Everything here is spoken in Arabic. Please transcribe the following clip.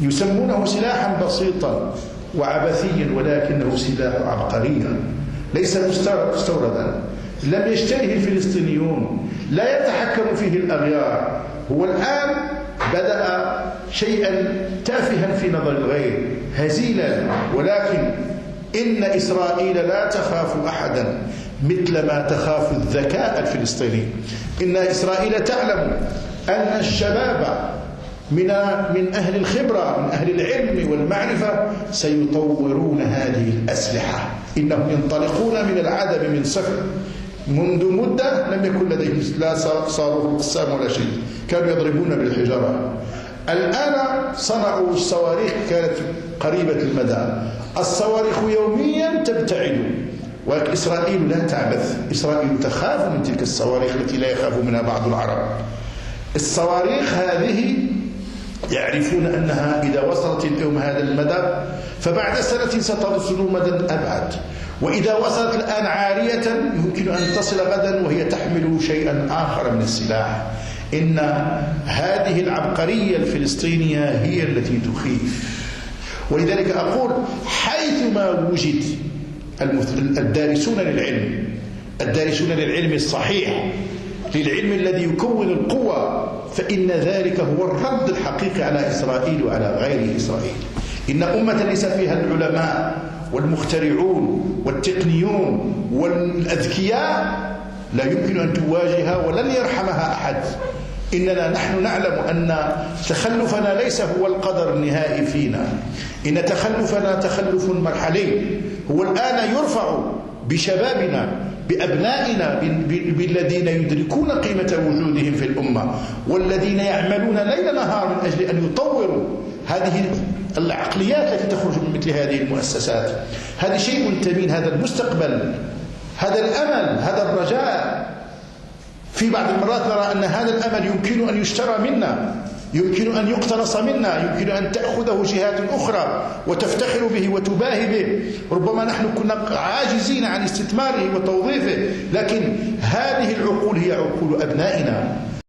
يسمونه سلاحا بسيطا وعبثيا، ولكنه سلاح عبقري ليس مستوردا، لم يشتريه الفلسطينيون، لا يتحكم فيه الأغيار. هو الآن بدأ شيئا تافها في نظر الغير، هزيلا، ولكن إن إسرائيل لا تخاف أحدا مثل ما تخاف الذكاء الفلسطيني. إن إسرائيل تعلم أن الشباب من أهل الخبرة، من أهل العلم والمعرفة، سيطورون هذه الأسلحة. إنهم ينطلقون من العدم، من صفر. منذ مدة لم يكن لديهم لا صاروخ قسام ولا شيء، كانوا يضربون بالحجارة. الآن صنعوا الصواريخ كانت قريبة المدى. الصواريخ يوميا تبتعد، وإسرائيل لا تعبث. إسرائيل تخاف من تلك الصواريخ التي لا يخاف منها بعض العرب. الصواريخ هذه يعرفون أنها إذا وصلت اليوم هذا المدى فبعد سنة ستصل مدى أبعد، وإذا وصلت الآن عارية يمكن أن تصل غدا وهي تحمل شيئا آخر من السلاح. إن هذه العبقرية الفلسطينية هي التي تخيف. ولذلك أقول حيثما وجد الدارسون للعلم، الدارسون للعلم الصحيح، للعلم الذي يكون القوة، فإن ذلك هو الرد الحقيقي على إسرائيل وعلى غير إسرائيل. إن أمة ليس فيها العلماء والمخترعون والتقنيون والأذكياء لا يمكن أن تواجهها ولن يرحمها أحد. إننا نحن نعلم أن تخلفنا ليس هو القدر النهائي فينا، إن تخلفنا تخلف مرحلي. هو الآن يرفع بشبابنا، بأبنائنا، بالذين يدركون قيمة وجودهم في الأمة، والذين يعملون ليل نهار من أجل أن يطوروا هذه العقليات التي تخرج من مثل هذه المؤسسات. هذا شيء ثمين، هذا المستقبل، هذا الأمل، هذا الرجاء. في بعض المرات نرى أن هذا الأمل يمكن أن يشترى منا، يمكن أن يقتنص منا، يمكن أن تأخذه جهات أخرى وتفتخر به وتباهي به. ربما نحن كنا عاجزين عن استثماره وتوظيفه، لكن هذه العقول هي عقول أبنائنا.